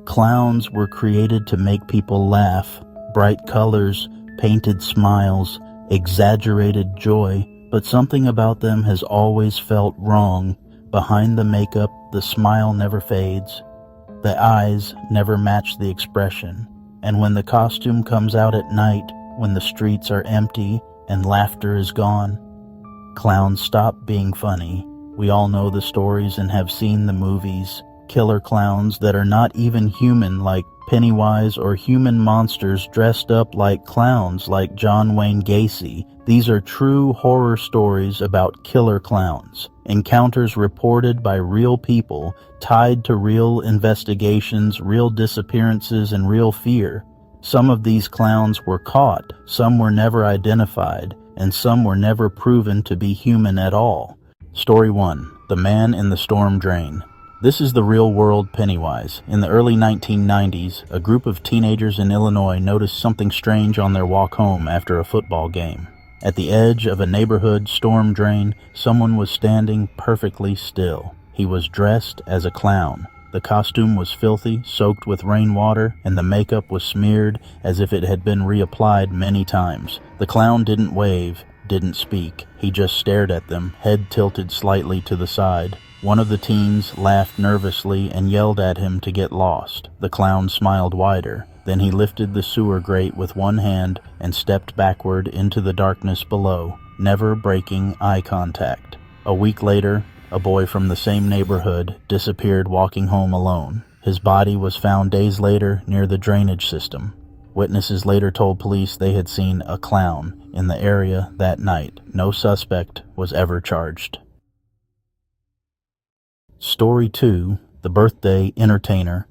Clowns were created to make people laugh. Bright colors, painted smiles, exaggerated joy, but something about them has always felt wrong. Behind the makeup, the smile never fades. The eyes never match the expression. And when the costume comes out at night, when the streets are empty and laughter is gone, clowns stop being funny. We all know the stories and have seen the movies. Killer clowns that are not even human, like Pennywise, or human monsters dressed up like clowns like John Wayne Gacy. These are true horror stories about killer clowns. Encounters reported by real people, tied to real investigations, real disappearances, and real fear. Some of these clowns were caught, some were never identified, and some were never proven to be human at all. Story 1. The Man in the Storm Drain. This is the real-world Pennywise. In the early 1990s, a group of teenagers in Illinois noticed something strange on their walk home after a football game. At the edge of a neighborhood storm drain, someone was standing perfectly still. He was dressed as a clown. The costume was filthy, soaked with rainwater, and the makeup was smeared as if it had been reapplied many times. The clown didn't wave, didn't speak. He just stared at them, head tilted slightly to the side. One of the teens laughed nervously and yelled at him to get lost. The clown smiled wider. Then he lifted the sewer grate with one hand and stepped backward into the darkness below, never breaking eye contact. A week later, a boy from the same neighborhood disappeared walking home alone. His body was found days later near the drainage system. Witnesses later told police they had seen a clown in the area that night. No suspect was ever charged. Story 2. The Birthday Entertainer.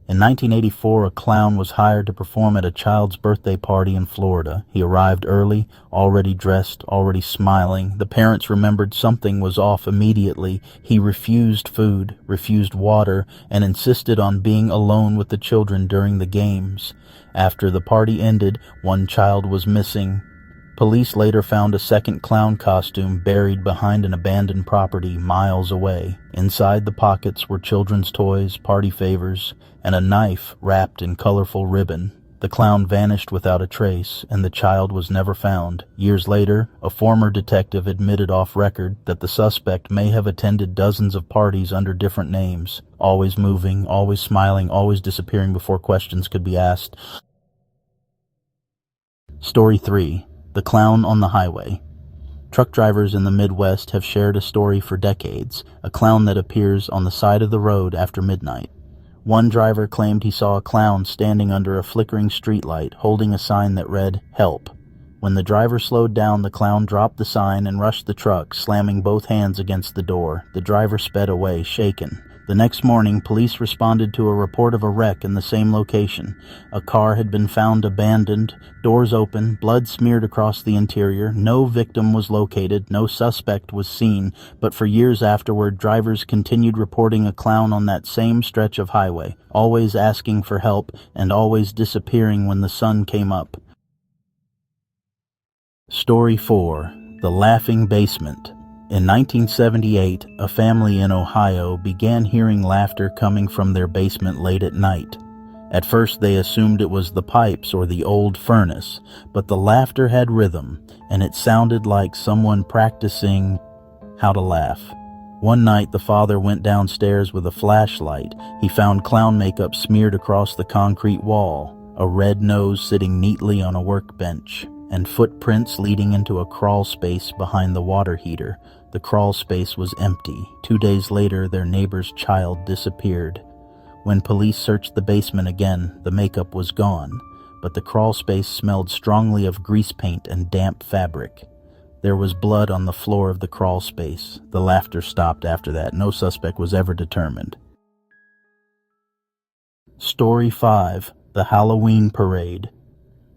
In 1984, a clown was hired to perform at a child's birthday party in Florida. He arrived early, already dressed, already smiling. The parents remembered something was off immediately. He refused food, refused water, and insisted on being alone with the children during the games. After the party ended, one child was missing. Police later found a second clown costume buried behind an abandoned property miles away. Inside the pockets were children's toys, party favors, and a knife wrapped in colorful ribbon. The clown vanished without a trace, and the child was never found. Years later, a former detective admitted off record that the suspect may have attended dozens of parties under different names, always moving, always smiling, always disappearing before questions could be asked. Story 3. The Clown on the Highway. Truck drivers in the Midwest have shared a story for decades, a clown that appears on the side of the road after midnight. One driver claimed he saw a clown standing under a flickering streetlight, holding a sign that read, "Help." When the driver slowed down, the clown dropped the sign and rushed the truck, slamming both hands against the door. The driver sped away, shaken. The next morning, police responded to a report of a wreck in the same location. A car had been found abandoned, doors open, blood smeared across the interior. No victim was located, no suspect was seen, but for years afterward, drivers continued reporting a clown on that same stretch of highway, always asking for help and always disappearing when the sun came up. Story 4. The Laughing Basement. In 1978, a family in Ohio began hearing laughter coming from their basement late at night. At first they assumed it was the pipes or the old furnace, but the laughter had rhythm, and it sounded like someone practicing how to laugh. One night the father went downstairs with a flashlight. He found clown makeup smeared across the concrete wall, a red nose sitting neatly on a workbench, and footprints leading into a crawl space behind the water heater. The crawl space was empty. 2 days later, their neighbor's child disappeared. When police searched the basement again, the makeup was gone, but the crawl space smelled strongly of grease paint and damp fabric. There was blood on the floor of the crawl space. The laughter stopped after that. No suspect was ever determined. Story 5. The Halloween Parade.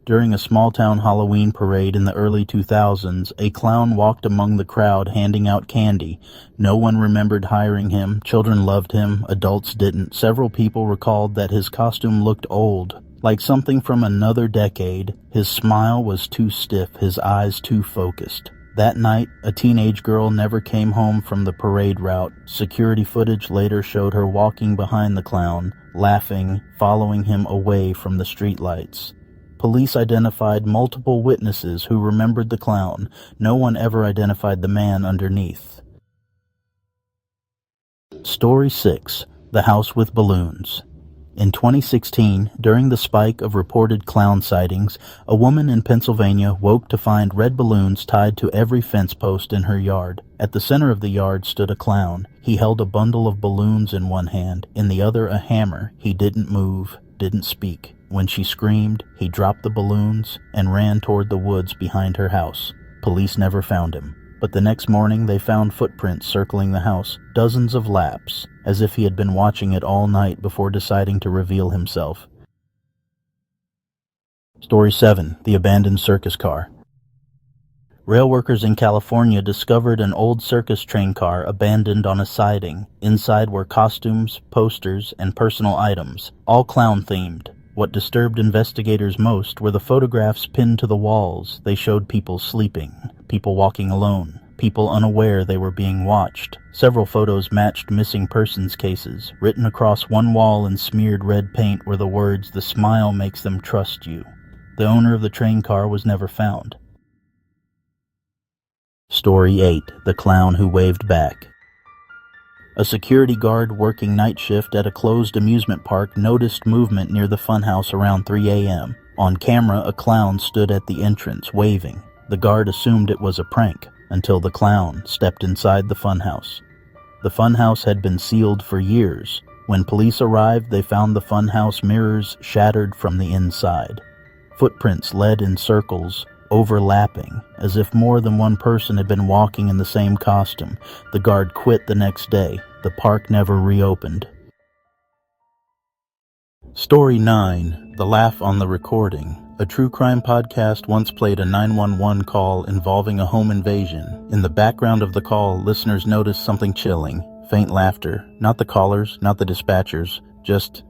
During a small-town Halloween parade in the early 2000s, a clown walked among the crowd handing out candy. No one remembered hiring him. Children loved him. Adults didn't. Several people recalled that his costume looked old, like something from another decade. His smile was too stiff, his eyes too focused. That night, a teenage girl never came home from the parade route. Security footage later showed her walking behind the clown, laughing, following him away from the streetlights. Police identified multiple witnesses who remembered the clown. No one ever identified the man underneath. Story 6. The House with Balloons. In 2016, during the spike of reported clown sightings, a woman in Pennsylvania woke to find red balloons tied to every fence post in her yard. At the center of the yard stood a clown. He held a bundle of balloons in one hand, in the other a hammer. He didn't move, didn't speak. When she screamed, he dropped the balloons and ran toward the woods behind her house. Police never found him. But the next morning they found footprints circling the house, dozens of laps, as if he had been watching it all night before deciding to reveal himself. Story 7. The Abandoned Circus Car. Rail workers in California discovered an old circus train car abandoned on a siding. Inside were costumes, posters, and personal items, all clown-themed. What disturbed investigators most were the photographs pinned to the walls. They showed people sleeping, people walking alone, people unaware they were being watched. Several photos matched missing persons cases. Written across one wall in smeared red paint were the words, "The smile makes them trust you." The owner of the train car was never found. Story 8. The Clown Who Waved Back. A security guard working night shift at a closed amusement park noticed movement near the funhouse around 3 a.m. On camera, a clown stood at the entrance, waving. The guard assumed it was a prank, until the clown stepped inside the funhouse. The funhouse had been sealed for years. When police arrived, they found the funhouse mirrors shattered from the inside. Footprints led in circles, overlapping, as if more than one person had been walking in the same costume. The guard quit the next day. The park never reopened. Story 9. The Laugh on the Recording. A true crime podcast once played a 911 call involving a home invasion. In the background of the call, listeners noticed something chilling. Faint laughter. Not the callers, not the dispatchers, just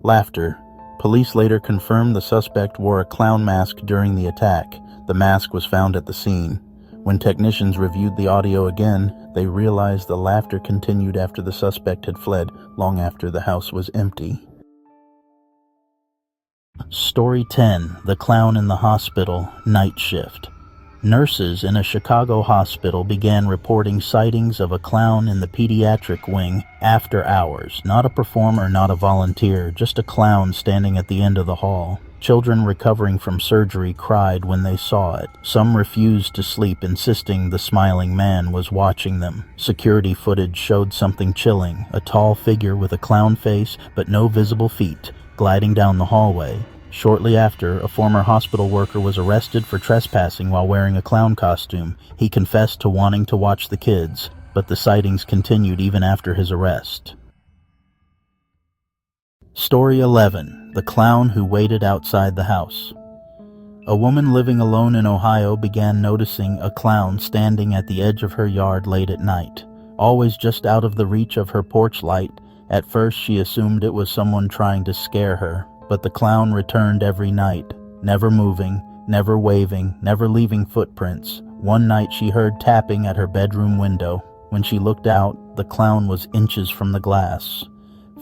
laughter. Police later confirmed the suspect wore a clown mask during the attack. The mask was found at the scene. When technicians reviewed the audio again, they realized the laughter continued after the suspect had fled, long after the house was empty. Story 10. The Clown in the Hospital, Night Shift. Nurses in a Chicago hospital began reporting sightings of a clown in the pediatric wing after hours. Not a performer, not a volunteer, just a clown standing at the end of the hall. Children recovering from surgery cried when they saw it. Some refused to sleep, insisting the smiling man was watching them. Security footage showed something chilling, a tall figure with a clown face but no visible feet, gliding down the hallway. Shortly after, a former hospital worker was arrested for trespassing while wearing a clown costume. He confessed to wanting to watch the kids, but the sightings continued even after his arrest. Story 11. The Clown Who Waited Outside the House. A woman living alone in Ohio began noticing a clown standing at the edge of her yard late at night, always just out of the reach of her porch light. At first she assumed it was someone trying to scare her, but the clown returned every night, never moving, never waving, never leaving footprints. One night she heard tapping at her bedroom window. When she looked out, the clown was inches from the glass.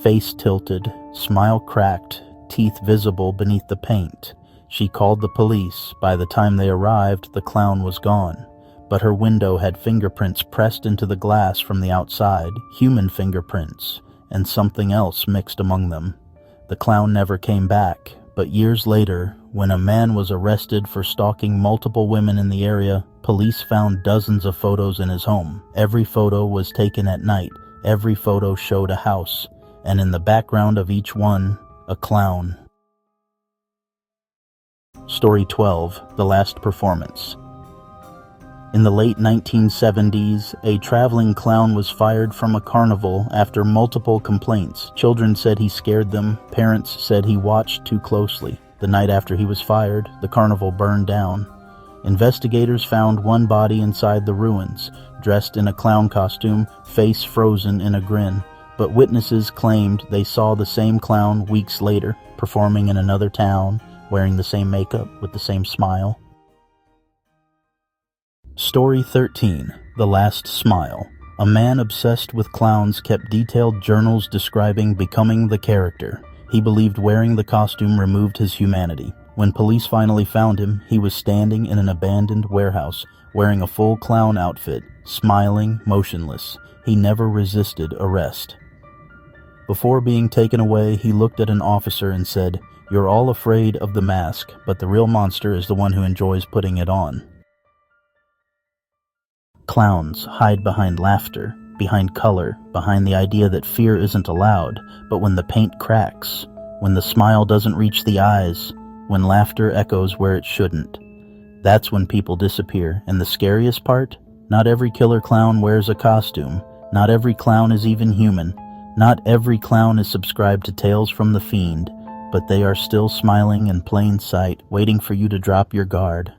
Face tilted, smile cracked, teeth visible beneath the paint. She called the police. By the time they arrived, the clown was gone. But her window had fingerprints pressed into the glass from the outside, human fingerprints, and something else mixed among them. The clown never came back, but years later, when a man was arrested for stalking multiple women in the area, police found dozens of photos in his home. Every photo was taken at night. Every photo showed a house, and in the background of each one, a clown. Story 12. The Last Performance. In the late 1970s, a traveling clown was fired from a carnival after multiple complaints. Children said he scared them. Parents said he watched too closely. The night after he was fired, the carnival burned down. Investigators found one body inside the ruins, dressed in a clown costume, face frozen in a grin. But witnesses claimed they saw the same clown weeks later, performing in another town, wearing the same makeup with the same smile. Story 13. The Last Smile. A man obsessed with clowns kept detailed journals describing becoming the character. He believed wearing the costume removed his humanity. When police finally found him, he was standing in an abandoned warehouse, wearing a full clown outfit, smiling, motionless. He never resisted arrest. Before being taken away, he looked at an officer and said, "You're all afraid of the mask, but the real monster is the one who enjoys putting it on." Clowns hide behind laughter, behind color, behind the idea that fear isn't allowed, but when the paint cracks, when the smile doesn't reach the eyes, when laughter echoes where it shouldn't, that's when people disappear. And the scariest part? Not every killer clown wears a costume. Not every clown is even human. Not every clown is subscribed to Tales from the Fiend, but they are still smiling in plain sight, waiting for you to drop your guard.